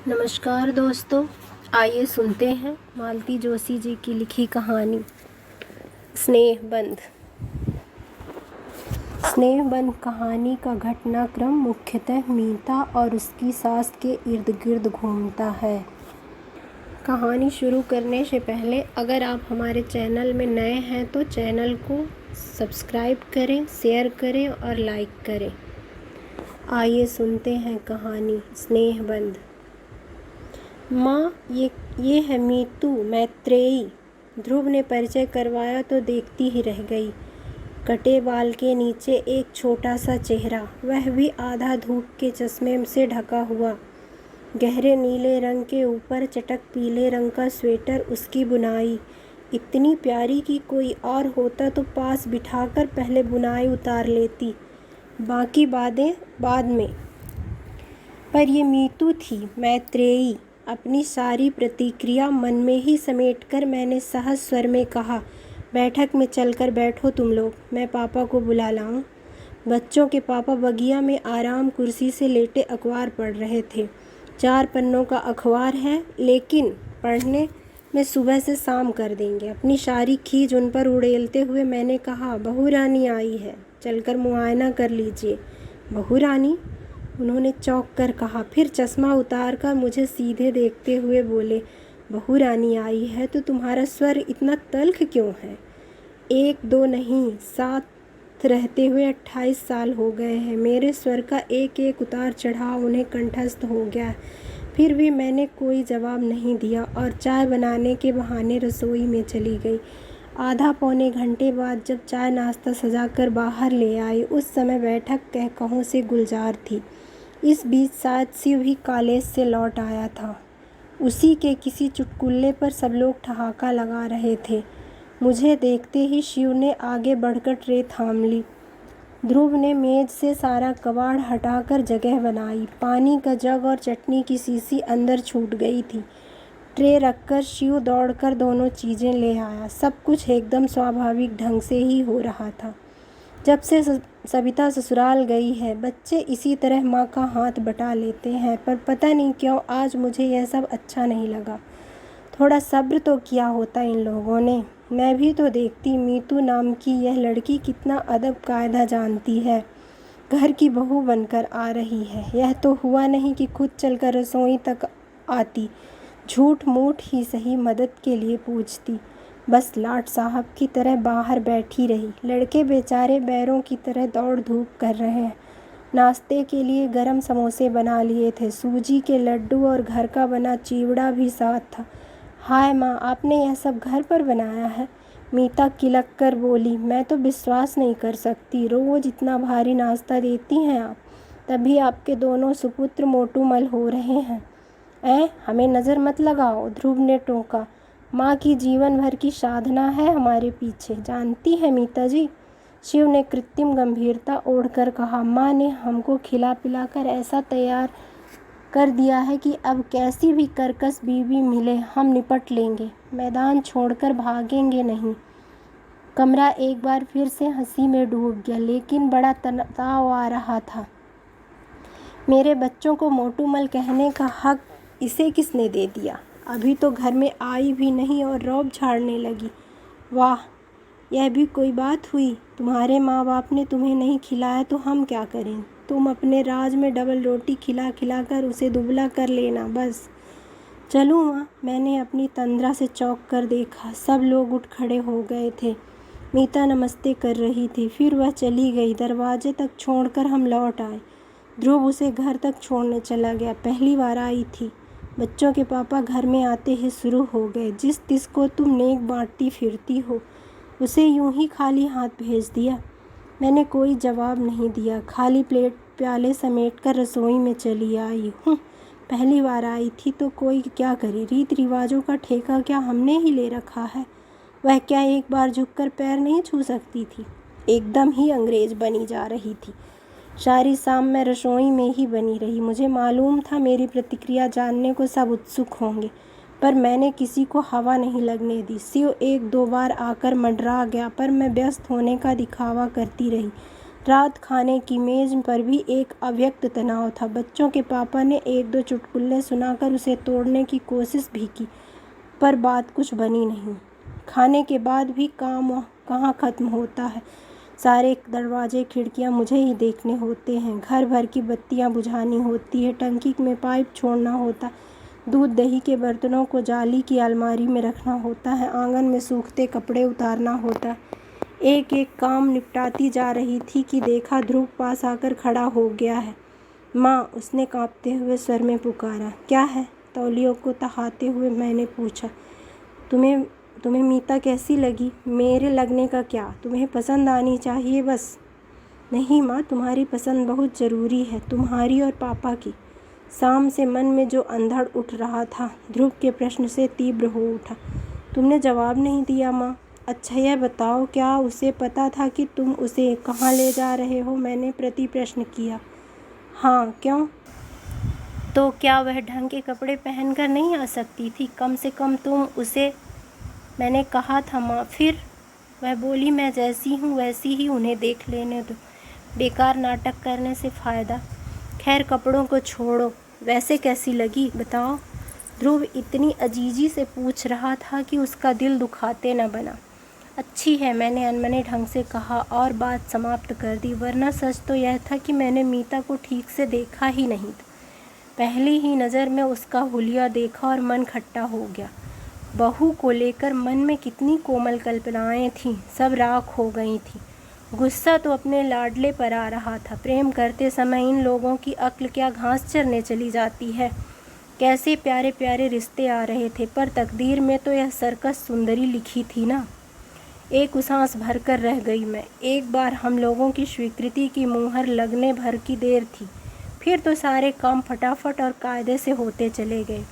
नमस्कार दोस्तों, आइए सुनते हैं मालती जोशी जी की लिखी कहानी स्नेहबंध। स्नेहबंध कहानी का घटनाक्रम मुख्यतः मीता और उसकी सास के इर्द गिर्द घूमता है। कहानी शुरू करने से पहले अगर आप हमारे चैनल में नए हैं तो चैनल को सब्सक्राइब करें, शेयर करें और लाइक करें। आइए सुनते हैं कहानी स्नेहबंध। माँ, ये है मीतू मैत्रेयी। ध्रुव ने परिचय करवाया तो देखती ही रह गई। कटे बाल के नीचे एक छोटा सा चेहरा, वह भी आधा धूप के चश्मे से ढका हुआ। गहरे नीले रंग के ऊपर चटक पीले रंग का स्वेटर, उसकी बुनाई इतनी प्यारी कि कोई और होता तो पास बिठाकर पहले बुनाई उतार लेती, बाकी बातें बाद में। पर ये मीतू थी, मैत्रेयी। अपनी सारी प्रतिक्रिया मन में ही समेटकर मैंने सहज स्वर में कहा, बैठक में चलकर बैठो तुम लोग, मैं पापा को बुला लाऊं। बच्चों के पापा बगिया में आराम कुर्सी से लेटे अखबार पढ़ रहे थे। 4 पन्नों का अखबार है, लेकिन पढ़ने में सुबह से शाम कर देंगे। अपनी सारी खीज उन पर उड़ेलते हुए मैंने कहा, बहू रानी आई है, चलकर मुआयना कर लीजिए। बहू रानी? उन्होंने चौंक कर कहा, फिर चश्मा उतार कर मुझे सीधे देखते हुए बोले, बहू रानी आई है तो तुम्हारा स्वर इतना तल्ख क्यों है? 1 2 नहीं, साथ रहते हुए 28 साल हो गए हैं। मेरे स्वर का एक एक उतार चढ़ाव उन्हें कंठस्थ हो गया। फिर भी मैंने कोई जवाब नहीं दिया और चाय बनाने के बहाने रसोई में चली गई। आधा पौने घंटे बाद जब चाय नाश्ता सजाकर बाहर ले आई, उस समय बैठक कहकहों से गुलजार थी। इस बीच शायद शिव भी कॉलेज से लौट आया था। उसी के किसी चुटकुल्ले पर सब लोग ठहाका लगा रहे थे। मुझे देखते ही शिव ने आगे बढ़कर ट्रे थाम ली। ध्रुव ने मेज से सारा कबाड़ हटाकर जगह बनाई। पानी का जग और चटनी की शीशी अंदर छूट गई थी। ट्रे रखकर शिव दौड़कर दोनों चीज़ें ले आया। सब कुछ एकदम स्वाभाविक ढंग से ही हो रहा था। जब से सविता ससुराल गई है, बच्चे इसी तरह माँ का हाथ बटा लेते हैं, पर पता नहीं क्यों आज मुझे यह सब अच्छा नहीं लगा। थोड़ा सब्र तो किया होता इन लोगों ने। मैं भी तो देखती, मीतू नाम की यह लड़की कितना अदब कायदा जानती है, घर की बहू बनकर आ रही है। यह तो हुआ नहीं कि खुद चलकर रसोई तक आती, झूठ मूठ ही सही मदद के लिए पूछती। बस लाट साहब की तरह बाहर बैठी रही। लड़के बेचारे बैरों की तरह दौड़ धूप कर रहे हैं। नाश्ते के लिए गरम समोसे बना लिए थे, सूजी के लड्डू और घर का बना चिवड़ा भी साथ था। हाय माँ, आपने यह सब घर पर बनाया है? मीता किलक कर बोली, मैं तो विश्वास नहीं कर सकती, रोज़ इतना भारी नाश्ता देती हैं आप, तभी आपके दोनों सुपुत्र मोटूमल हो रहे हैं। हमें नज़र मत लगाओ, ध्रुव ने टोका। माँ की जीवन भर की साधना है हमारे पीछे, जानती है मीता जी? शिव ने कृत्रिम गंभीरता ओढ़कर कहा। माँ ने हमको खिला पिलाकर ऐसा तैयार कर दिया है कि अब कैसी भी कर्कश बीवी मिले हम निपट लेंगे, मैदान छोड़कर भागेंगे नहीं। कमरा एक बार फिर से हंसी में डूब गया, लेकिन बड़ा तनाव आ रहा था। मेरे बच्चों को मोटूमल कहने का हक इसे किसने दे दिया? अभी तो घर में आई भी नहीं और रौब झाड़ने लगी। वाह, यह भी कोई बात हुई? तुम्हारे माँ बाप ने तुम्हें नहीं खिलाया तो हम क्या करें? तुम अपने राज में डबल रोटी खिला खिला कर उसे दुबला कर लेना बस। चलूँ माँ? मैंने अपनी तंद्रा से चौंक कर देखा। सब लोग उठ खड़े हो गए थे। मीता नमस्ते कर रही थी, फिर वह चली गई। दरवाजे तक छोड़कर हम लौट आए। ध्रुव उसे घर तक छोड़ने चला गया। पहली बार आई थी। बच्चों के पापा घर में आते ही शुरू हो गए, जिस तिस को तुम नेक बांटती फिरती हो, उसे यूं ही खाली हाथ भेज दिया। मैंने कोई जवाब नहीं दिया, खाली प्लेट प्याले समेटकर रसोई में चली आई हूँ। पहली बार आई थी तो कोई क्या करे, रीत रिवाजों का ठेका क्या हमने ही ले रखा है? वह क्या एक बार झुककर पैर नहीं छू सकती थी? एकदम ही अंग्रेज बनी जा रही थी। सारी शाम मैं रसोई में ही बनी रही। मुझे मालूम था मेरी प्रतिक्रिया जानने को सब उत्सुक होंगे, पर मैंने किसी को हवा नहीं लगने दी। शिव 1 2 बार आकर मंडरा गया, पर मैं व्यस्त होने का दिखावा करती रही। रात खाने की मेज पर भी एक अव्यक्त तनाव था। बच्चों के पापा ने एक दो चुटकुले सुनाकर उसे तोड़ने की कोशिश भी की, पर बात कुछ बनी नहीं। खाने के बाद भी काम कहाँ खत्म होता है। सारे दरवाजे खिड़कियाँ मुझे ही देखने होते हैं। घर भर की बत्तियाँ बुझानी होती है, टंकी में पाइप छोड़ना होता, दूध दही के बर्तनों को जाली की अलमारी में रखना होता है, आंगन में सूखते कपड़े उतारना होता है। एक एक काम निपटाती जा रही थी कि देखा ध्रुव पास आकर खड़ा हो गया है। माँ, उसने कांपते हुए स्वर में पुकारा। क्या है? तौलियों को तहाते हुए मैंने पूछा। तुम्हें मीता कैसी लगी? मेरे लगने का क्या, तुम्हें पसंद आनी चाहिए बस। नहीं माँ, तुम्हारी पसंद बहुत ज़रूरी है, तुम्हारी और पापा की। शाम से मन में जो अंधड़ उठ रहा था ध्रुव के प्रश्न से तीव्र हो उठा। तुमने जवाब नहीं दिया माँ। अच्छा यह बताओ, क्या उसे पता था कि तुम उसे कहाँ ले जा रहे हो? मैंने प्रति प्रश्न किया। हाँ, क्यों? तो क्या वह ढंग के कपड़े पहनकर नहीं आ सकती थी? कम से कम तुम उसे। मैंने कहा था माँ। फिर? वह बोली, मैं जैसी हूँ वैसी ही उन्हें देख लेने दो, बेकार नाटक करने से फ़ायदा। खैर कपड़ों को छोड़ो, वैसे कैसी लगी बताओ? ध्रुव इतनी अजीजी से पूछ रहा था कि उसका दिल दुखाते न बना। अच्छी है, मैंने अनमने ढंग से कहा और बात समाप्त कर दी, वरना सच तो यह था कि मैंने मीता को ठीक से देखा ही नहीं था। पहली ही नज़र में उसका हुलिया देखा और मन खट्टा हो गया। बहू को लेकर मन में कितनी कोमल कल्पनाएं थीं, सब राख हो गई थीं। गुस्सा तो अपने लाडले पर आ रहा था। प्रेम करते समय इन लोगों की अक्ल क्या घास चरने चली जाती है। कैसे प्यारे प्यारे रिश्ते आ रहे थे, पर तकदीर में तो यह सर्कस सुंदरी लिखी थी ना। एक उसास भर कर रह गई मैं। एक बार हम लोगों की स्वीकृति की मुहर लगने भर की देर थी, फिर तो सारे काम फटाफट और कायदे से होते चले गए।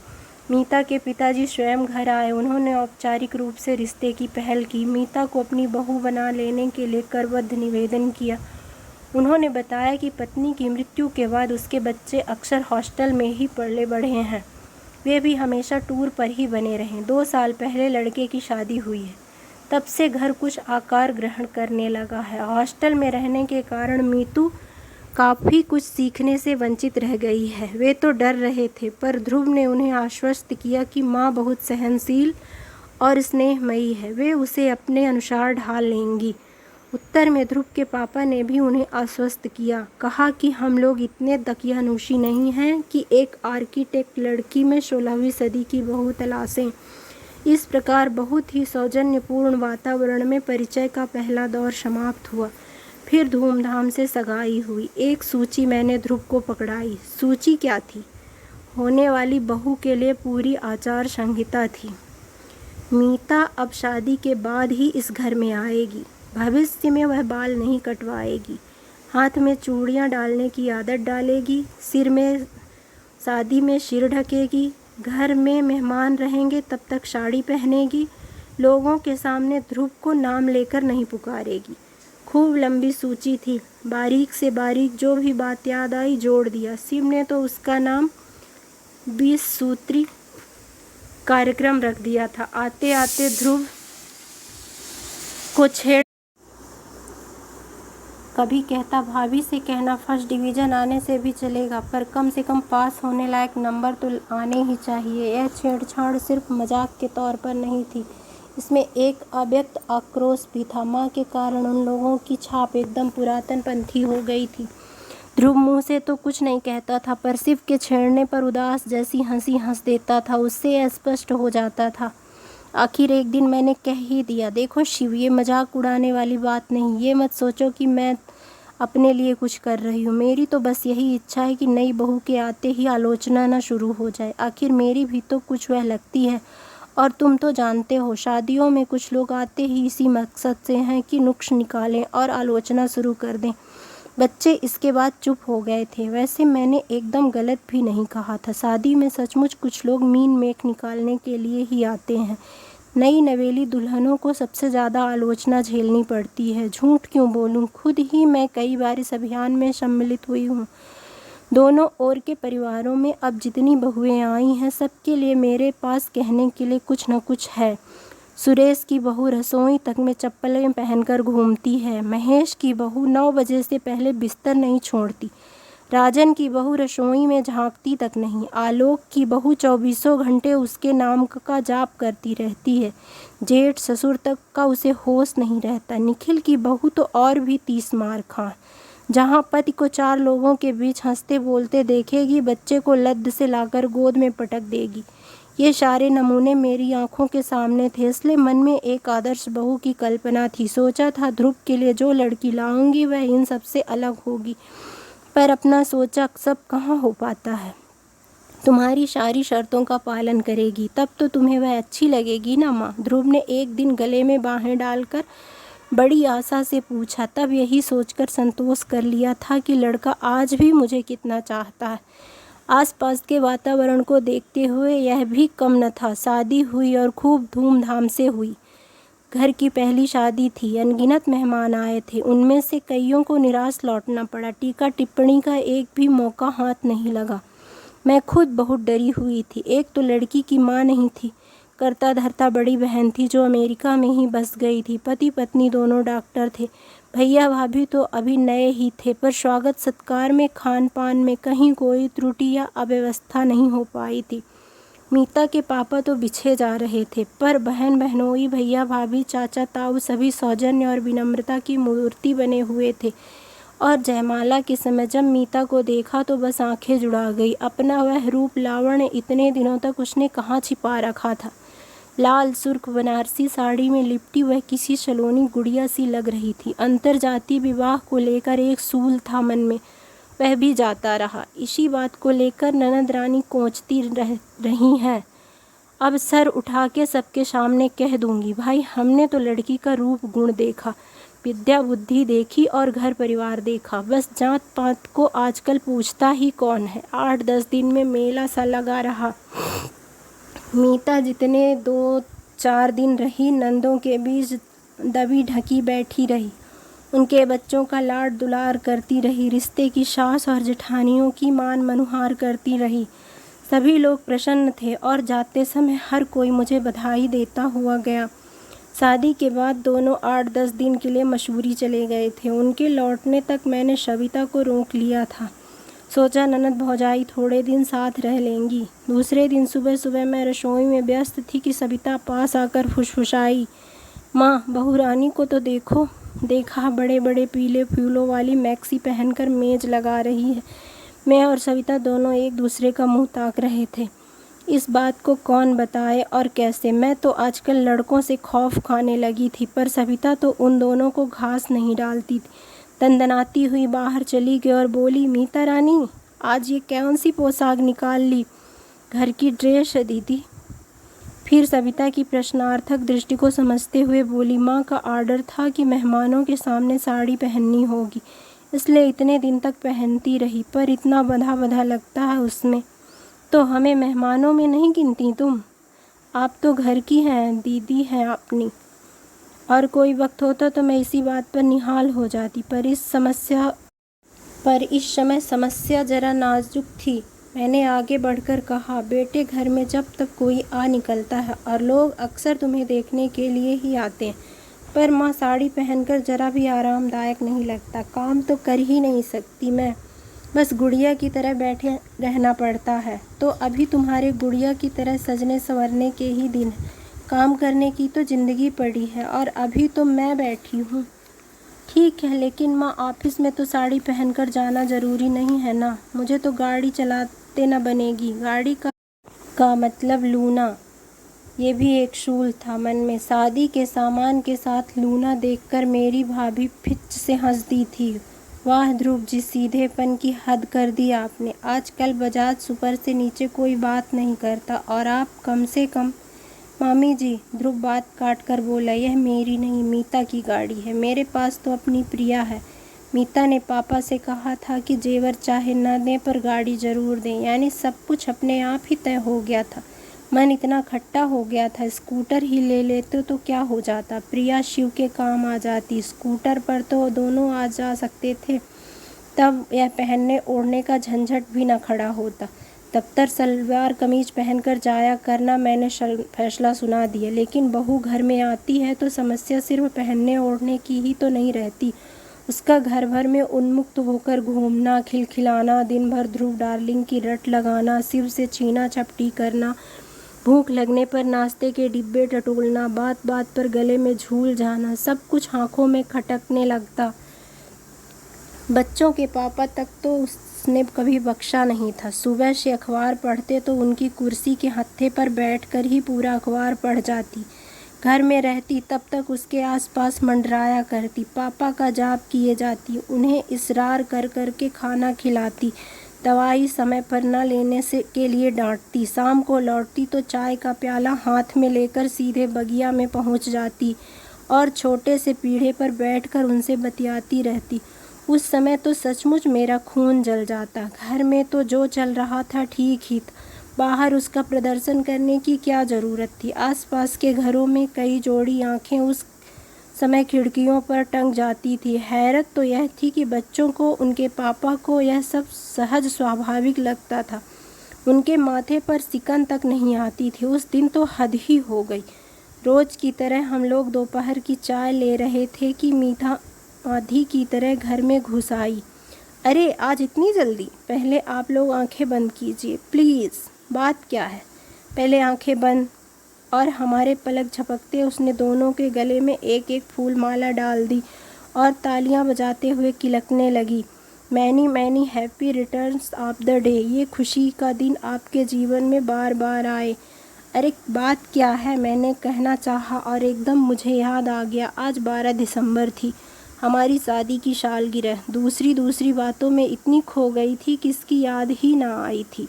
मीता के पिताजी स्वयं घर आए। उन्होंने औपचारिक रूप से रिश्ते की पहल की, मीता को अपनी बहू बना लेने के लिए करबद्ध निवेदन किया। उन्होंने बताया कि पत्नी की मृत्यु के बाद उसके बच्चे अक्सर हॉस्टल में ही पले बढ़े हैं, वे भी हमेशा टूर पर ही बने रहें। 2 साल पहले लड़के की शादी हुई है, तब से घर कुछ आकार ग्रहण करने लगा है। हॉस्टल में रहने के कारण मीतू काफ़ी कुछ सीखने से वंचित रह गई है। वे तो डर रहे थे, पर ध्रुव ने उन्हें आश्वस्त किया कि माँ बहुत सहनशील और स्नेहमयी है, वे उसे अपने अनुसार ढाल लेंगी। उत्तर में ध्रुव के पापा ने भी उन्हें आश्वस्त किया, कहा कि हम लोग इतने दकियानूशी नहीं हैं कि एक आर्किटेक्ट लड़की में 16वीं सदी की बहू तलाशें। इस प्रकार बहुत ही सौजन्यपूर्ण वातावरण में परिचय का पहला दौर समाप्त हुआ। फिर धूमधाम से सगाई हुई। एक सूची मैंने ध्रुव को पकड़ाई। सूची क्या थी? होने वाली बहू के लिए पूरी आचार संहिता थी। मीता अब शादी के बाद ही इस घर में आएगी। भविष्य में वह बाल नहीं कटवाएगी, हाथ में चूड़ियाँ डालने की आदत डालेगी, सिर में शादी में सिर ढकेगी, घर में मेहमान रहेंगे तब तक साड़ी पहनेगी, लोगों के सामने ध्रुव को नाम लेकर नहीं पुकारेगी। खूब लंबी सूची थी, बारीक से बारीक जो भी बात याद आई जोड़ दिया। शिव ने तो उसका नाम 20 सूत्री कार्यक्रम रख दिया था। आते आते ध्रुव को छेड़ कभी कहता भाभी से कहना फर्स्ट डिवीज़न आने से भी चलेगा, पर कम से कम पास होने लायक नंबर तो आने ही चाहिए। यह छेड़छाड़ सिर्फ मजाक के तौर पर नहीं थी, इसमें एक अव्यक्त आक्रोश भी था। माँ के कारण उन लोगों की छाप एकदम पुरातनपंथी हो गई थी। ध्रुव मुँह से तो कुछ नहीं कहता था, पर शिव के छेड़ने पर उदास जैसी हंसी हंस देता था। उससे स्पष्ट हो जाता था। आखिर एक दिन मैंने कह ही दिया, देखो शिव, ये मजाक उड़ाने वाली बात नहीं। ये मत सोचो कि मैं अपने लिए कुछ कर रही हूँ। मेरी तो बस यही इच्छा है कि नई बहू के आते ही आलोचना न शुरू हो जाए। आखिर मेरी भी तो कुछ वह लगती है, और तुम तो जानते हो शादियों में कुछ लोग आते ही इसी मकसद से हैं कि नुक्स निकालें और आलोचना शुरू कर दें। बच्चे इसके बाद चुप हो गए थे। वैसे मैंने एकदम गलत भी नहीं कहा था। शादी में सचमुच कुछ लोग मीन मेख निकालने के लिए ही आते हैं। नई नवेली दुल्हनों को सबसे ज़्यादा आलोचना झेलनी पड़ती है। झूठ क्यों बोलूं, खुद ही मैं कई बार इस अभियान में सम्मिलित हुई हूँ। दोनों ओर के परिवारों में अब जितनी बहुएं आई हैं, सबके लिए मेरे पास कहने के लिए कुछ न कुछ है। सुरेश की बहू रसोई तक में चप्पलें पहनकर घूमती है। महेश की बहू 9 बजे से पहले बिस्तर नहीं छोड़ती। राजन की बहू रसोई में झांकती तक नहीं। आलोक की बहू 24 घंटे उसके नाम का जाप करती रहती है। जेठ ससुर तक का उसे होश नहीं रहता। निखिल की बहू तो और भी 30 मार खा। जहाँ पति को 4 लोगों के बीच हंसते बोलते देखेगी, बच्चे को लद्द से लाकर गोद में पटक देगी। ये सारे नमूने मेरी आंखों के सामने थे, इसलिए मन में एक आदर्श बहू की कल्पना थी। सोचा था ध्रुव के लिए जो लड़की लाऊंगी वह इन सबसे अलग होगी, पर अपना सोचा सब कहाँ हो पाता है। तुम्हारी सारी शर्तों का पालन करेगी तब तो तुम्हें वह अच्छी लगेगी ना माँ? ध्रुव ने एक दिन गले में बाहें डालकर बड़ी आशा से पूछा। तब यही सोचकर संतोष कर लिया था कि लड़का आज भी मुझे कितना चाहता है। आसपास के वातावरण को देखते हुए यह भी कम न था। शादी हुई और खूब धूमधाम से हुई। घर की पहली शादी थी। अनगिनत मेहमान आए थे। उनमें से कईयों को निराश लौटना पड़ा। टीका टिप्पणी का एक भी मौका हाथ नहीं लगा। मैं खुद बहुत डरी हुई थी। एक तो लड़की की माँ नहीं थी, करता धरता बड़ी बहन थी जो अमेरिका में ही बस गई थी। पति पत्नी दोनों डॉक्टर थे। भैया भाभी तो अभी नए ही थे, पर स्वागत सत्कार में, खान पान में कहीं कोई त्रुटि या अव्यवस्था नहीं हो पाई थी। मीता के पापा तो बिछे जा रहे थे, पर बहन बहनोई, भैया भाभी, चाचा ताऊ सभी सौजन्य और विनम्रता की मूर्ति बने हुए थे। और जयमाला के समय जब मीता को देखा तो बस आंखें जुड़ा गई। अपना वह रूप लावण्य इतने दिनों तक उसने कहाँ छिपा रखा था। लाल सुर्ख बनारसी साड़ी में लिपटी वह किसी सलोनी गुड़िया सी लग रही थी। अंतरजातीय विवाह को लेकर एक सूल था मन में, वह भी जाता रहा। इसी बात को लेकर ननद रानी कोंचती रही हैं। अब सर उठा के सबके सामने कह दूंगी, भाई हमने तो लड़की का रूप गुण देखा, विद्या बुद्धि देखी और घर परिवार देखा, बस जात पात को आजकल पूछता ही कौन है। 8-10 दिन में मेला सा लगा रहा। मीता जितने 2-4 दिन रही, नंदों के बीच दबी ढकी बैठी रही। उनके बच्चों का लाड दुलार करती रही। रिश्ते की सास और जेठानियों की मान मनुहार करती रही। सभी लोग प्रसन्न थे और जाते समय हर कोई मुझे बधाई देता हुआ गया। शादी के बाद दोनों 8-10 दिन के लिए मसूरी चले गए थे। उनके लौटने तक मैंने सविता को रोक लिया था। सोचा ननद भौजाई थोड़े दिन साथ रह लेंगी। दूसरे दिन सुबह सुबह मैं रसोई में व्यस्त थी कि सविता पास आकर फुसफुसाई, माँ बहू रानी को तो देखो। देखा, बड़े बड़े पीले फूलों वाली मैक्सी पहनकर मेज लगा रही है। मैं और सविता दोनों एक दूसरे का मुंह ताक रहे थे। इस बात को कौन बताए और कैसे। मैं तो आजकल लड़कों से खौफ खाने लगी थी, पर सविता तो उन दोनों को घास नहीं डालती थी। दंदनाती हुई बाहर चली गई और बोली, मीता रानी आज ये कौन सी पोशाक निकाल ली? घर की ड्रेस है दीदी। फिर सविता की प्रश्नार्थक दृष्टि को समझते हुए बोली, माँ का आर्डर था कि मेहमानों के सामने साड़ी पहननी होगी, इसलिए इतने दिन तक पहनती रही, पर इतना बंधा बंधा लगता है उसमें। तो हमें मेहमानों में नहीं गिनती तुम? आप तो घर की हैं, दीदी हैं अपनी। और कोई वक्त होता तो मैं इसी बात पर निहाल हो जाती, पर इस समय समस्या जरा नाजुक थी। मैंने आगे बढ़कर कहा, बेटे घर में जब तक कोई आ निकलता है और लोग अक्सर तुम्हें देखने के लिए ही आते हैं, पर माँ साड़ी पहनकर जरा भी आरामदायक नहीं लगता। काम तो कर ही नहीं सकती मैं, बस गुड़िया की तरह बैठे रहना पड़ता है। तो अभी तुम्हारे गुड़िया की तरह सजने संवरने के ही दिन हैं। काम करने की तो ज़िंदगी पड़ी है और अभी तो मैं बैठी हूँ। ठीक है, लेकिन माँ ऑफिस में तो साड़ी पहनकर जाना ज़रूरी नहीं है ना? मुझे तो गाड़ी चलाते न बनेगी। गाड़ी का मतलब लूना। ये भी एक शूल था मन में। शादी के सामान के साथ लूना देखकर मेरी भाभी फिच से हंस दी थी। वाह ध्रुव जी, सीधेपन की हद कर दी आपने। आजकल बजाज सुपर से नीचे कोई बात नहीं करता और आप कम से कम। मामी जी, ध्रुव बात काट कर बोला, यह मेरी नहीं मीता की गाड़ी है। मेरे पास तो अपनी प्रिया है। मीता ने पापा से कहा था कि जेवर चाहे न दें पर गाड़ी ज़रूर दें, यानी सब कुछ अपने आप ही तय हो गया था। मन इतना खट्टा हो गया था, स्कूटर ही ले लेते तो क्या हो जाता? प्रिया शिव के काम आ जाती। स्कूटर पर तो दोनों आ जा सकते थे, तब यह पहनने ओढ़ने का झंझट भी न खड़ा होता। दफ्तर सलवार कमीज पहनकर जाया करना, मैंने फैसला सुना दिया। लेकिन बहू घर में आती है तो समस्या सिर्फ पहनने ओढ़ने की ही तो नहीं रहती, उसका घर भर में उन्मुक्त होकर घूमना, खिलखिलाना, दिन भर ध्रुव डार्लिंग की रट लगाना, शिव से छीना झपटी करना, भूख लगने पर नाश्ते के डिब्बे टटोलना, बात बात पर गले में झूल जाना, सब कुछ आंखों में खटकने लगता। बच्चों के पापा तक तो उसने कभी बख्शा नहीं था। सुबह से अखबार पढ़ते तो उनकी कुर्सी के हत्थे पर बैठकर ही पूरा अखबार पढ़ जाती। घर में रहती तब तक उसके आसपास मंडराया करती, पापा का जाप किए जाती, उन्हें इसरार कर कर के खाना खिलाती, दवाई समय पर न लेने से के लिए डांटती। शाम को लौटती तो चाय का प्याला हाथ में लेकर सीधे बगिया में पहुंच जाती और छोटे से पीढ़े पर बैठकर उनसे बतियाती रहती। उस समय तो सचमुच मेरा खून जल जाता। घर में तो जो चल रहा था ठीक ही था, बाहर उसका प्रदर्शन करने की क्या ज़रूरत थी। आसपास के घरों में कई जोड़ी आंखें उस समय खिड़कियों पर टंग जाती थी। हैरत तो यह थी कि बच्चों को, उनके पापा को यह सब सहज स्वाभाविक लगता था। उनके माथे पर सिकन तक नहीं आती थी। उस दिन तो हद ही हो गई। रोज़ की तरह हम लोग दोपहर की चाय ले रहे थे कि मीठा आंधी की तरह घर में घुस आई। अरे आज इतनी जल्दी? पहले आप लोग आंखें बंद कीजिए प्लीज़। बात क्या है? पहले आंखें बंद। और हमारे पलक झपकते उसने दोनों के गले में एक एक फूल माला डाल दी और तालियां बजाते हुए किलकने लगी। Many many happy returns of the day. ये खुशी का दिन आपके जीवन में बार बार आए। अरे बात क्या है? मैंने कहना चाहा और एकदम मुझे याद आ गया, आज 12 दिसंबर थी, हमारी शादी की सालगिरह। दूसरी बातों में इतनी खो गई थी कि इसकी याद ही ना आई थी।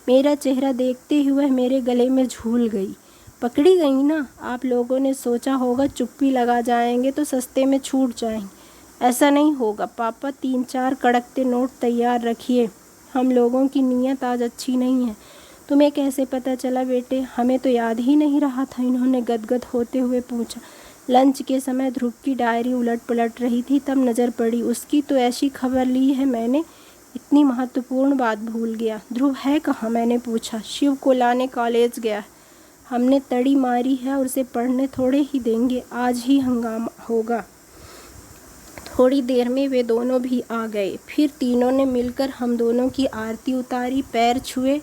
मेरा चेहरा देखते हुए मेरे गले में झूल गई। पकड़ी गई ना? आप लोगों ने सोचा होगा चुप्पी लगा जाएंगे तो सस्ते में छूट जाएंगे। ऐसा नहीं होगा पापा, 3-4 कड़कते नोट तैयार रखिए। हम लोगों की नीयत आज अच्छी नहीं है। तुम्हें कैसे पता चला बेटे? हमें तो याद ही नहीं रहा था, इन्होंने गदगद होते हुए पूछा। लंच के समय ध्रुव की डायरी उलट पलट रही थी, तब नज़र पड़ी उसकी। तो ऐसी खबर ली है मैंने, इतनी महत्वपूर्ण बात भूल गया। ध्रुव है कहाँ? मैंने पूछा। शिव को लाने कॉलेज गया, हमने तड़ी मारी है और उसे पढ़ने थोड़े ही देंगे, आज ही हंगामा होगा। थोड़ी देर में वे दोनों भी आ गए। फिर तीनों ने मिलकर हम दोनों की आरती उतारी, पैर छुए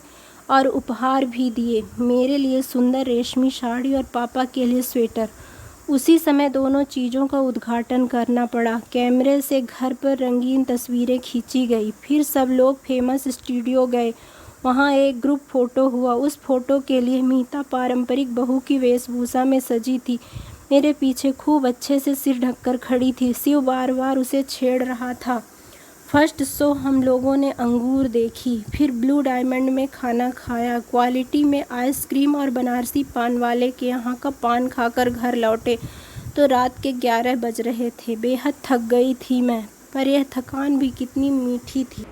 और उपहार भी दिए। मेरे लिए सुंदर रेशमी साड़ी और पापा के लिए स्वेटर। उसी समय दोनों चीज़ों का उद्घाटन करना पड़ा। कैमरे से घर पर रंगीन तस्वीरें खींची गई। फिर सब लोग फेमस स्टूडियो गए, वहाँ एक ग्रुप फ़ोटो हुआ। उस फोटो के लिए मीता पारंपरिक बहू की वेशभूषा में सजी थी, मेरे पीछे खूब अच्छे से सिर ढककर खड़ी थी। शिव बार बार उसे छेड़ रहा था। फर्स्ट शो हम लोगों ने अंगूर देखी, फिर ब्लू डायमंड में खाना खाया, क्वालिटी में आइसक्रीम और बनारसी पान वाले के यहाँ का पान खाकर घर लौटे तो रात के 11 बज रहे थे। बेहद थक गई थी मैं, पर यह थकान भी कितनी मीठी थी।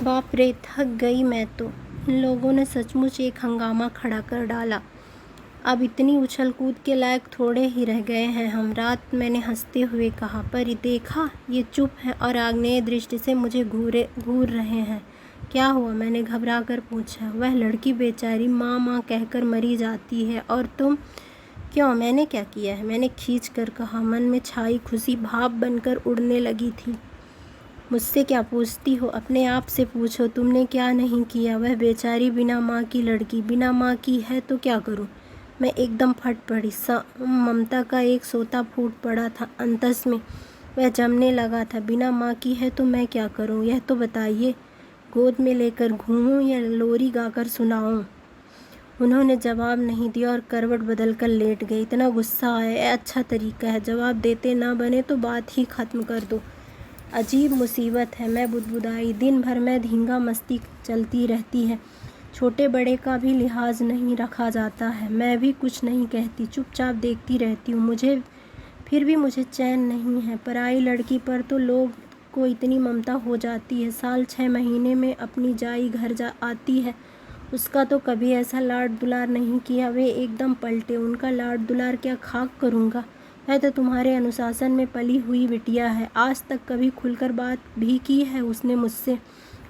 बाप रे, थक गई मैं तो। इन लोगों ने सचमुच एक हंगामा खड़ा कर डाला। अब इतनी उछल कूद के लायक थोड़े ही रह गए हैं हम। रात मैंने हंसते हुए कहा, पर देखा ये चुप है और आग्नेय दृष्टि से मुझे घूर रहे हैं। क्या हुआ? मैंने घबरा कर पूछा। वह लड़की बेचारी माँ माँ कहकर मरी जाती है और तुम? क्यों, मैंने क्या किया है? मैंने खींच कर कहा। मन में छाई खुशी भाप बनकर उड़ने लगी थी। मुझसे क्या पूछती हो? अपने आप से पूछो, तुमने क्या नहीं किया? वह बेचारी बिना माँ की लड़की, बिना माँ की है तो क्या करूँ? मैं एकदम फट पड़ी। ममता का एक सोता फूट पड़ा था अंतस में, वह जमने लगा था। बिना माँ की है तो मैं क्या करूँ, यह तो बताइए। गोद में लेकर घूमूं या लोरी गाकर सुनाऊं? उन्होंने जवाब नहीं दिया और करवट बदल कर लेट गई। इतना गुस्सा आया, अच्छा तरीका है, जवाब देते ना बने तो बात ही ख़त्म कर दो। अजीब मुसीबत है, मैं बुदबुदाई। दिन भर में धींगा मस्ती चलती रहती है, छोटे बड़े का भी लिहाज नहीं रखा जाता है। मैं भी कुछ नहीं कहती, चुपचाप देखती रहती हूँ। फिर भी मुझे चैन नहीं है। पराई लड़की पर तो लोग को इतनी ममता हो जाती है, साल 6 महीने में अपनी जाई घर आती है। उसका तो कभी ऐसा लाड दुलार नहीं किया। वे एकदम पलटे, उनका लाड दुलार क्या खाक करूँगा। वह तो तुम्हारे अनुशासन में पली हुई बिटिया है। आज तक कभी खुलकर बात भी की है उसने मुझसे?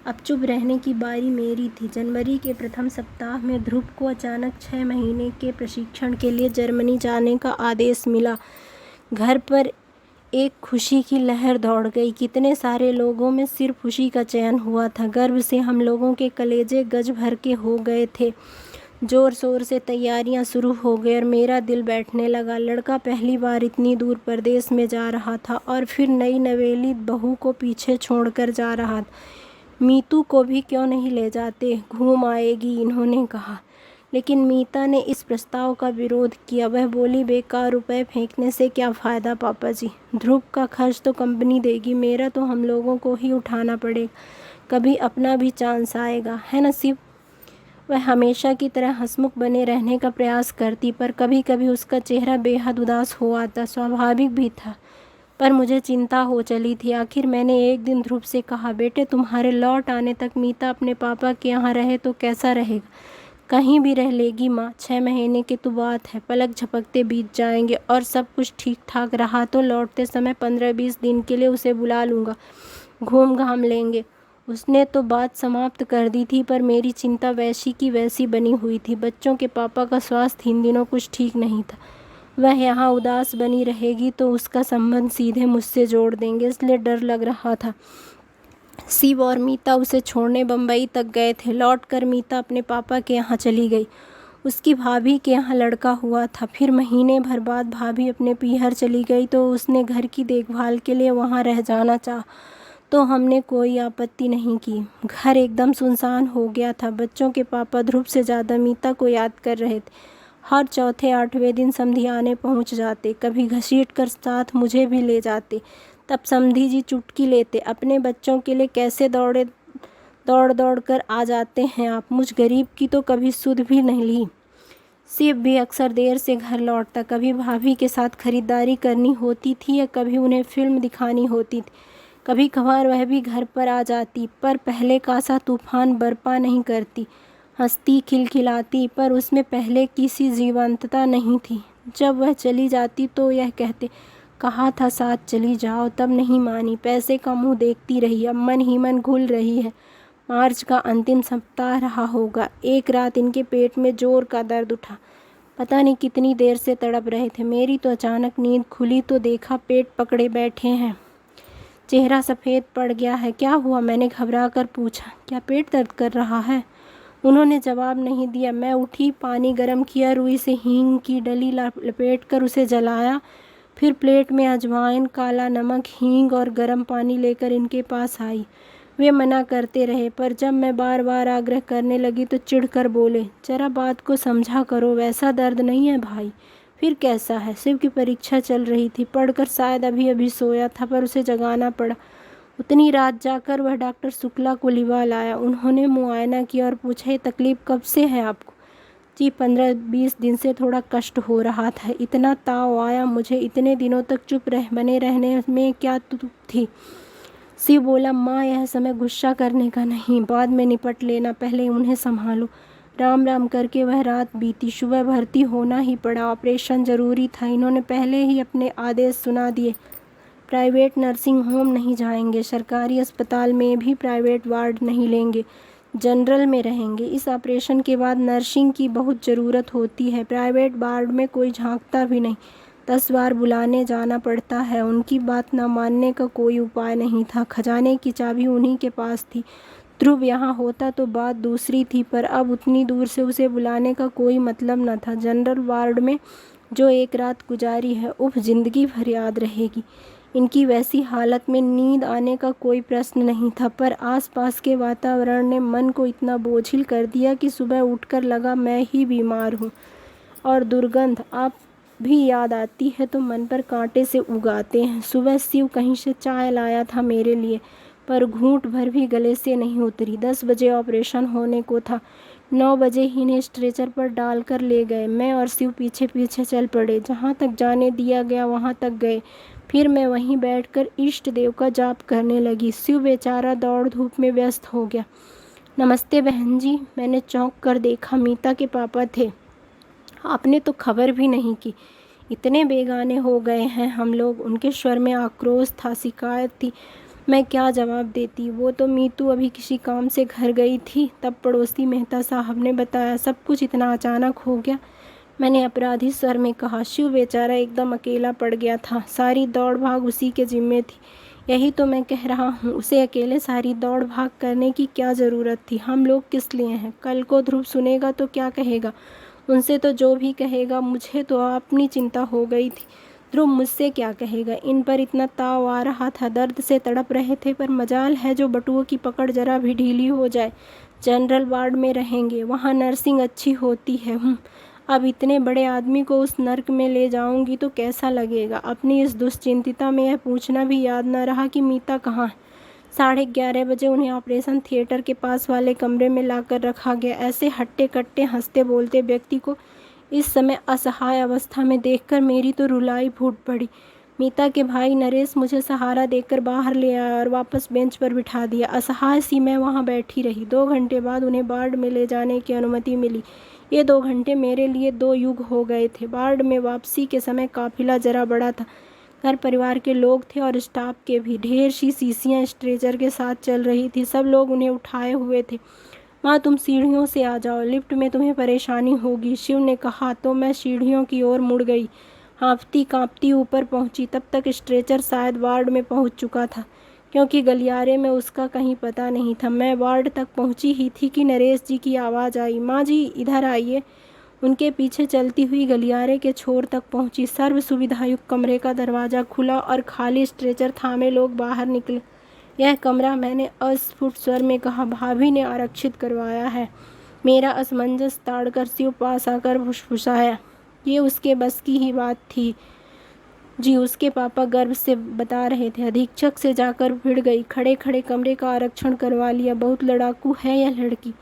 अब चुप रहने की बारी मेरी थी। जनवरी के प्रथम सप्ताह में ध्रुव को अचानक 6 महीने के प्रशिक्षण के लिए जर्मनी जाने का आदेश मिला। घर पर एक खुशी की लहर दौड़ गई। कितने सारे लोगों में सिर्फ खुशी का चयन हुआ था। गर्व से हम लोगों के कलेजे गज भर के हो गए थे। जोर शोर से तैयारियां शुरू हो गई और मेरा दिल बैठने लगा। लड़का पहली बार इतनी दूर परदेश में जा रहा था और फिर नई नवेली बहू को पीछे छोड़कर जा रहा था। मीतू को भी क्यों नहीं ले जाते, घूम आएगी, इन्होंने कहा। लेकिन मीता ने इस प्रस्ताव का विरोध किया। वह बोली, बेकार रुपए फेंकने से क्या फ़ायदा पापा जी। ध्रुव का खर्च तो कंपनी देगी, मेरा तो हम लोगों को ही उठाना पड़ेगा। कभी अपना भी चांस आएगा, है ना शिव। वह हमेशा की तरह हंसमुख बने रहने का प्रयास करती, पर कभी कभी उसका चेहरा बेहद उदास हो आता। स्वाभाविक भी था, पर मुझे चिंता हो चली थी। आखिर मैंने एक दिन ध्रुव से कहा, बेटे तुम्हारे लौट आने तक मीता अपने पापा के यहाँ रहे तो कैसा रहेगा। कहीं भी रह लेगी माँ, 6 महीने की तो बात है, पलक झपकते बीत जाएंगे। और सब कुछ ठीक ठाक रहा तो लौटते समय 15-20 दिन के लिए उसे बुला लूँगा, घूम घाम लेंगे। उसने तो बात समाप्त कर दी थी, पर मेरी चिंता वैसी की वैसी बनी हुई थी। बच्चों के पापा का स्वास्थ्य इन दिनों कुछ ठीक नहीं था। वह यहाँ उदास बनी रहेगी तो उसका संबंध सीधे मुझसे जोड़ देंगे, इसलिए डर लग रहा था। शिव और मीता उसे छोड़ने बम्बई तक गए थे। लौटकर मीता अपने पापा के यहाँ चली गई। उसकी भाभी के यहाँ लड़का हुआ था। फिर महीने भर बाद भाभी अपने पीहर चली गई तो उसने घर की देखभाल के लिए वहाँ रह जाना चाहा, तो हमने कोई आपत्ति नहीं की। घर एकदम सुनसान हो गया था। बच्चों के पापा ध्रुव से ज़्यादा मीता को याद कर रहे थे। हर चौथे 8वें दिन समधियाने पहुंच जाते, कभी घसीट कर साथ मुझे भी ले जाते। तब समधी जी चुटकी लेते, अपने बच्चों के लिए कैसे दौड़ दौड़ कर आ जाते हैं आप, मुझ गरीब की तो कभी सुध भी नहीं ली। शिव भी अक्सर देर से घर लौटता। कभी भाभी के साथ खरीदारी करनी होती थी या कभी उन्हें फिल्म दिखानी होती थी। कभी कभार वह भी घर पर आ जाती, पर पहले का सा तूफान बरपा नहीं करती। हंसती खिलखिलाती, पर उसमें पहले की सी जीवंतता नहीं थी। जब वह चली जाती तो यह कहते, कहा था साथ चली जाओ, तब नहीं मानी। पैसे का मुंह देखती रही, अब मन ही मन घुल रही है। मार्च का अंतिम सप्ताह रहा होगा। एक रात इनके पेट में जोर का दर्द उठा। पता नहीं कितनी देर से तड़प रहे थे। मेरी तो अचानक नींद खुली तो देखा पेट पकड़े बैठे हैं। चेहरा सफ़ेद पड़ गया है। क्या हुआ, मैंने घबरा कर पूछा। क्या पेट दर्द कर रहा है। उन्होंने जवाब नहीं दिया। मैं उठी, पानी गर्म किया, रुई से हींग की डली लपेट कर उसे जलाया। फिर प्लेट में अजवाइन, काला नमक, हींग और गर्म पानी लेकर इनके पास आई। वे मना करते रहे, पर जब मैं बार बार आग्रह करने लगी तो चिढ़कर बोले, जरा बात को समझा करो, वैसा दर्द नहीं है भाई। फिर कैसा है। शिव की परीक्षा चल रही थी, पढ़कर शायद अभी अभी सोया था, पर उसे जगाना पड़ा। उतनी रात जाकर वह डॉक्टर शुक्ला को लिवा लाया। उन्होंने मुआयना किया और पूछा, ये तकलीफ़ कब से है आपको। जी 15-20 दिन से थोड़ा कष्ट हो रहा था। इतना ताव आया मुझे। इतने दिनों तक चुप बने रहने में क्या थी। शिव बोला, माँ यह समय गुस्सा करने का नहीं, बाद में निपट लेना, पहले उन्हें संभालो। राम राम करके वह रात बीती। सुबह भर्ती होना ही पड़ा। ऑपरेशन ज़रूरी था। इन्होंने पहले ही अपने आदेश सुना दिए। प्राइवेट नर्सिंग होम नहीं जाएंगे, सरकारी अस्पताल में भी प्राइवेट वार्ड नहीं लेंगे, जनरल में रहेंगे। इस ऑपरेशन के बाद नर्सिंग की बहुत ज़रूरत होती है। प्राइवेट वार्ड में कोई झांकता भी नहीं, 10 बार बुलाने जाना पड़ता है। उनकी बात न मानने का कोई उपाय नहीं था। खजाने की चाबी उन्हीं के पास थी। ध्रुव यहाँ होता तो बात दूसरी थी, पर अब उतनी दूर से उसे बुलाने का कोई मतलब न था। जनरल वार्ड में जो एक रात गुजारी है, उफ, जिंदगी भर याद रहेगी। इनकी वैसी हालत में नींद आने का कोई प्रश्न नहीं था, पर आसपास के वातावरण ने मन को इतना बोझिल कर दिया कि सुबह उठकर लगा मैं ही बीमार हूँ। और दुर्गंध आप भी याद आती है तो मन पर कांटे से उगाते हैं। सुबह शिव कहीं से चाय लाया था मेरे लिए, पर घूंट भर भी गले से नहीं उतरी। 10 बजे ऑपरेशन होने को था। 9 बजे ही इन्हें स्ट्रेचर पर डालकर ले गए। मैं और शिव पीछे पीछे चल पड़े। जहाँ तक जाने दिया गया वहाँ तक गए। फिर मैं वहीं बैठकर इष्ट देव का जाप करने लगी। शिव बेचारा दौड़ धूप में व्यस्त हो गया। नमस्ते बहन जी। मैंने चौंक कर देखा, मीता के पापा थे। आपने तो खबर भी नहीं की, इतने बेगाने हो गए हैं हम लोग। उनके स्वर में आक्रोश था, शिकायत थी। मैं क्या जवाब देती। वो तो मीतू अभी किसी काम से घर गई थी, तब पड़ोसी मेहता साहब ने बताया सब कुछ इतना अचानक हो गया। मैंने अपराधी स्वर में कहा। शिव बेचारा एकदम अकेला पड़ गया था, सारी दौड़ भाग उसी के जिम्मे थी। यही तो मैं कह रहा हूँ, उसे अकेले सारी दौड़ भाग करने की क्या ज़रूरत थी। हम लोग किस लिए हैं? कल को ध्रुव सुनेगा तो क्या कहेगा? उनसे तो जो भी कहेगा, मुझे तो अपनी चिंता हो गई थी। ध्रुव मुझसे क्या कहेगा? इन पर इतना ताव आ रहा था, दर्द से तड़प रहे थे, पर मजाल है जो बटुओं की पकड़ जरा भी ढीली हो जाए। जनरल वार्ड में रहेंगे, वहाँ नर्सिंग अच्छी होती है। अब इतने बड़े आदमी को उस नर्क में ले जाऊंगी तो कैसा लगेगा? अपनी इस दुश्चिंतिता में यह पूछना भी याद न रहा कि मीता कहाँ है। 11:30 बजे उन्हें ऑपरेशन थिएटर के पास वाले कमरे में लाकर रखा गया। ऐसे हट्टे कट्टे हंसते बोलते व्यक्ति को इस समय असहाय अवस्था में देखकर मेरी तो रुलाई फूट पड़ी। मीता के भाई नरेश मुझे सहारा देकर बाहर ले आया और वापस बेंच पर बिठा दिया। असहाय सी मैं वहाँ बैठी रही। 2 घंटे बाद उन्हें वार्ड में ले जाने की अनुमति मिली। ये 2 घंटे मेरे लिए 2 युग हो गए थे। वार्ड में वापसी के समय काफिला जरा बड़ा था। घर परिवार के लोग थे और स्टाफ के भी। ढेर सी शीशियाँ स्ट्रेचर के साथ चल रही थी। सब लोग उन्हें उठाए हुए थे। माँ, तुम सीढ़ियों से आ जाओ, लिफ्ट में तुम्हें परेशानी होगी, शिव ने कहा तो मैं सीढ़ियों की ओर मुड़ गई। हाँफती कांपती ऊपर पहुंची। तब तक स्ट्रेचर शायद वार्ड में पहुंच चुका था, क्योंकि गलियारे में उसका कहीं पता नहीं था। मैं वार्ड तक पहुंची ही थी कि नरेश जी की आवाज़ आई, माँ जी इधर आइए। उनके पीछे चलती हुई गलियारे के छोर तक पहुंची। सर्व सुविधायुक्त कमरे का दरवाज़ा खुला और खाली स्ट्रेचर थामे लोग बाहर निकले। यह कमरा, मैंने अस्फुट स्वर में कहा, भाभी ने आरक्षित करवाया है। मेरा असमंजस ताड़कर शिव पास आकर फुसफुसाया। ये उसके बस की ही बात थी जी, उसके पापा गर्व से बता रहे थे। अधीक्षक से जाकर भिड़ गई। खड़े खड़े कमरे का आरक्षण करवा लिया। बहुत लड़ाकू है यह लड़की।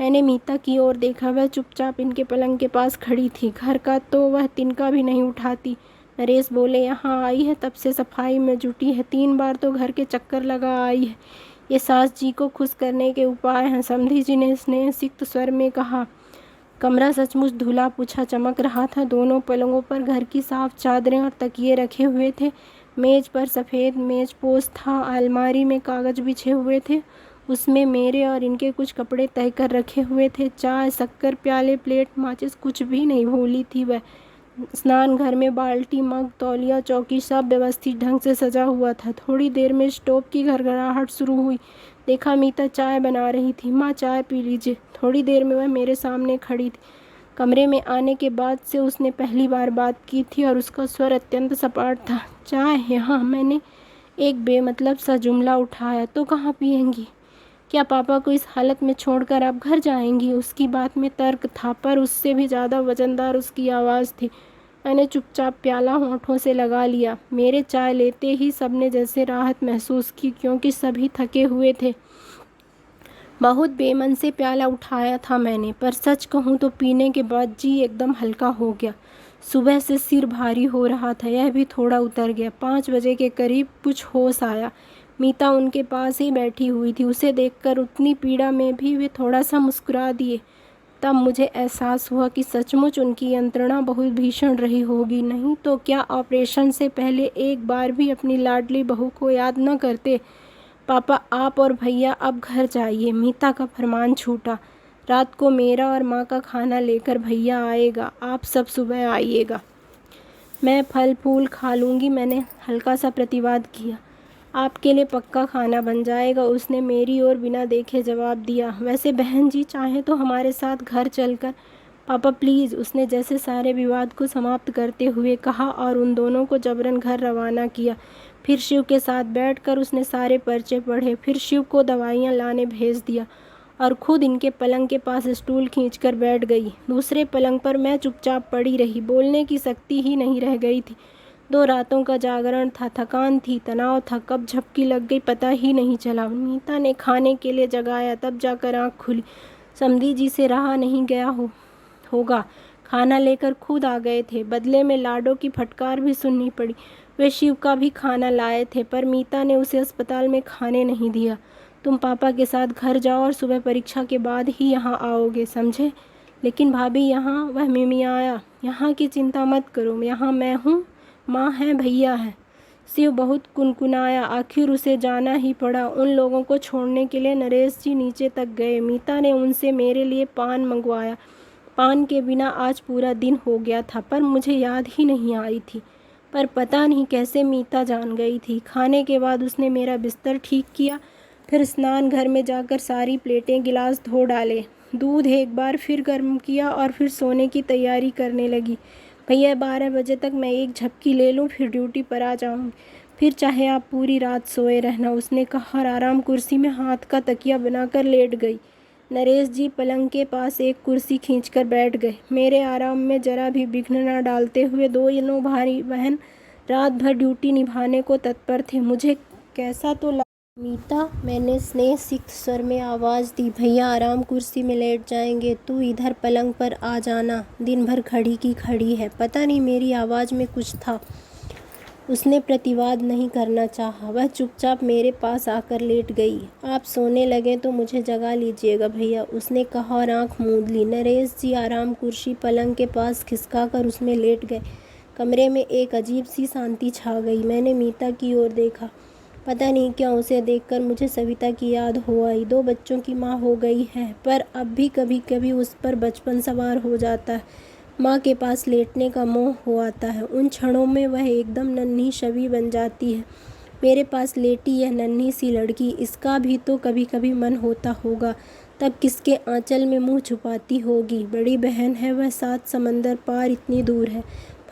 मैंने मीता की ओर देखा। वह चुपचाप इनके पलंग के पास खड़ी थी। घर का तो वह तिनका भी नहीं उठाती। नरेश बोले, यहाँ आई है तब से सफाई में जुटी है, 3 बार तो घर के चक्कर लगा आई है। ये सास जी को खुश करने के उपाय हैं। समधी जी ने स्नेह सिक्त स्वर में कहा। कमरा सचमुच धुला पूछा चमक रहा था। दोनों पलंगों पर घर की साफ चादरें और तकिए रखे हुए थे। मेज पर सफ़ेद मेज पोस्ट था। अलमारी में कागज बिछे हुए थे, उसमें मेरे और इनके कुछ कपड़े तय कर रखे हुए थे। चाय, शक्कर, प्याले, प्लेट, माचिस कुछ भी नहीं भूली थी वह। स्नान घर में बाल्टी, मग, तौलिया, चौकी सब व्यवस्थित ढंग से सजा हुआ था। थोड़ी देर में स्टोव की घरघराहट शुरू हुई। देखा मीता चाय बना रही थी। माँ चाय पी लीजिए। थोड़ी देर में वह मेरे सामने खड़ी थी। कमरे में आने के बाद से उसने पहली बार बात की थी और उसका स्वर अत्यंत सपाट था। चाय? यहाँ? मैंने एक बेमतलब सा जुमला उठाया। तो कहाँ पियेंगी? क्या पापा को इस हालत में छोड़कर आप घर जाएंगी? उसकी बात में तर्क था, पर उससे भी ज़्यादा वजनदार उसकी आवाज़ थी। मैंने चुपचाप प्याला होंठों से लगा लिया। मेरे चाय लेते ही सबने जैसे राहत महसूस की, क्योंकि सभी थके हुए थे। बहुत बेमन से प्याला उठाया था मैंने, पर सच कहूँ तो पीने के बाद जी एकदम हल्का हो गया। सुबह से सिर भारी हो रहा था, यह भी थोड़ा उतर गया। 5 बजे के करीब कुछ होश आया। मीता उनके पास ही बैठी हुई थी। उसे देखकर उतनी पीड़ा में भी वे थोड़ा सा मुस्कुरा दिए। तब मुझे एहसास हुआ कि सचमुच उनकी यंत्रणा बहुत भीषण रही होगी। नहीं तो क्या ऑपरेशन से पहले एक बार भी अपनी लाडली बहू को याद न करते? पापा, आप और भैया अब घर जाइए। मीता का फरमान छूटा। रात को मेरा और माँ का खाना लेकर भैया आएगा। आप सब सुबह आइएगा। मैं फल फूल खा लूँगी, मैंने हल्का सा प्रतिवाद किया। आपके लिए पक्का खाना बन जाएगा, उसने मेरी ओर बिना देखे जवाब दिया। वैसे बहन जी चाहे तो हमारे साथ घर चलकर। पापा प्लीज़, उसने जैसे सारे विवाद को समाप्त करते हुए कहा और उन दोनों को जबरन घर रवाना किया। फिर शिव के साथ बैठकर उसने सारे पर्चे पढ़े। फिर शिव को दवाइयाँ लाने भेज दिया और खुद इनके पलंग के पास स्टूल खींचकर बैठ गई। दूसरे पलंग पर मैं चुपचाप पड़ी रही। बोलने की शक्ति ही नहीं रह गई थी। 2 रातों का जागरण था, थकान थी, तनाव था। कब झपकी लग गई पता ही नहीं चला। मीता ने खाने के लिए जगाया, तब जाकर आँख खुली। समधी जी से रहा नहीं गया होगा। खाना लेकर खुद आ गए थे। बदले में लाडो की फटकार भी सुननी पड़ी। वे शिव का भी खाना लाए थे, पर मीता ने उसे अस्पताल में खाने नहीं दिया। तुम पापा के साथ घर जाओ और सुबह परीक्षा के बाद ही यहाँ आओगे, समझे? लेकिन भाभी यहाँ, वह मिमियाया, यहाँ की चिंता मत करो, यहाँ मैं हूँ, माँ है, भैया है। शिव बहुत कुनकुनाया, आखिर उसे जाना ही पड़ा। उन लोगों को छोड़ने के लिए नरेश जी नीचे तक गए। मीता ने उनसे मेरे लिए पान मंगवाया। पान के बिना आज पूरा दिन हो गया था, पर मुझे याद ही नहीं आई थी। पर पता नहीं कैसे मीता जान गई थी। खाने के बाद उसने मेरा बिस्तर ठीक किया, फिर स्नान घर में जाकर सारी प्लेटें गिलास धो डाले, दूध एक बार फिर गर्म किया और फिर सोने की तैयारी करने लगी। भैया 12 बजे तक मैं एक झपकी ले लूँ, फिर ड्यूटी पर आ जाऊँगी, फिर चाहे आप पूरी रात सोए रहना, उसने कहा और आराम कुर्सी में हाथ का तकिया बनाकर लेट गई। नरेश जी पलंग के पास एक कुर्सी खींचकर बैठ गए। मेरे आराम में जरा भी विघ्न न डालते हुए दोनों भाई बहन रात भर ड्यूटी निभाने को तत्पर थे। मुझे कैसा तो मीता, मैंने स्नेह सिक्त स्वर में आवाज़ दी। भैया आराम कुर्सी में लेट जाएंगे, तू इधर पलंग पर आ जाना, दिन भर खड़ी की खड़ी है। पता नहीं मेरी आवाज़ में कुछ था, उसने प्रतिवाद नहीं करना चाहा। वह चुपचाप मेरे पास आकर लेट गई। आप सोने लगे तो मुझे जगा लीजिएगा भैया, उसने कहा और आंख मूंद ली। नरेश जी आराम कुर्सी पलंग के पास खिसका कर उसमें लेट गए। कमरे में एक अजीब सी शांति छा गई। मैंने मीता की ओर देखा। पता नहीं क्यों उसे देखकर मुझे सविता की याद हो आई। 2 बच्चों की माँ हो गई है, पर अब भी कभी कभी उस पर बचपन सवार हो जाता है। माँ के पास लेटने का मोह हो आता है। उन क्षणों में वह एकदम नन्ही छवि बन जाती है। मेरे पास लेटी यह नन्ही सी लड़की, इसका भी तो कभी कभी मन होता होगा, तब किसके आंचल में मुंह छुपाती होगी। बड़ी बहन है वह, 7 समंदर पार इतनी दूर है।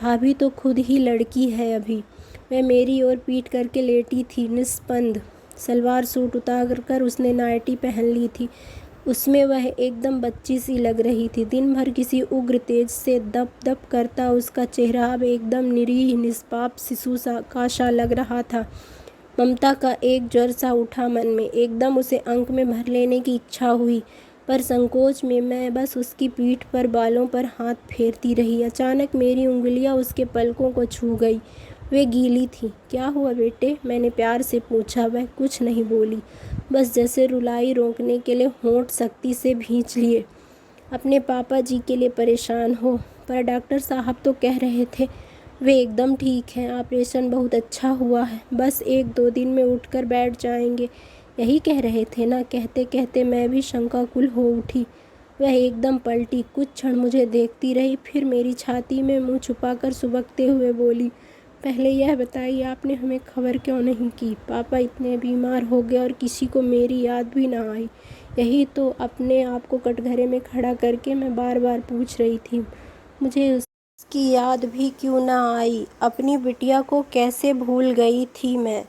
भाभी तो खुद ही लड़की है अभी। वह मेरी ओर पीठ करके लेटी थी, निस्पंद। सलवार सूट उतार कर उसने नाइटी पहन ली थी। उसमें वह एकदम बच्ची सी लग रही थी। दिन भर किसी उग्र तेज से दप दप करता उसका चेहरा अब एकदम निरीह निष्पाप शिशु का सा लग रहा था। ममता का एक ज्वर सा उठा मन में। एकदम उसे अंक में भर लेने की इच्छा हुई, पर संकोच में मैं बस उसकी पीठ पर बालों पर हाथ फेरती रही। अचानक मेरी उंगलियां उसके पलकों को छू गई। वे गीली थी। क्या हुआ बेटे, मैंने प्यार से पूछा। वह कुछ नहीं बोली, बस जैसे रुलाई रोकने के लिए होंठ सख्ती से भींच लिए। अपने पापा जी के लिए परेशान हो, पर डॉक्टर साहब तो कह रहे थे वे एकदम ठीक हैं, ऑपरेशन बहुत अच्छा हुआ है, बस 1-2 दिन में उठकर बैठ जाएंगे, यही कह रहे थे ना। कहते कहते मैं भी शंकाकुल हो उठी। वह एकदम पलटी, कुछ क्षण मुझे देखती रही, फिर मेरी छाती में मुंह छुपाकर सुबकते हुए बोली, पहले यह बताइए आपने हमें खबर क्यों नहीं की। पापा इतने बीमार हो गए और किसी को मेरी याद भी ना आई। यही तो अपने आप को कटघरे में खड़ा करके मैं बार बार पूछ रही थी, मुझे उसकी याद भी क्यों ना आई। अपनी बिटिया को कैसे भूल गई थी मैं।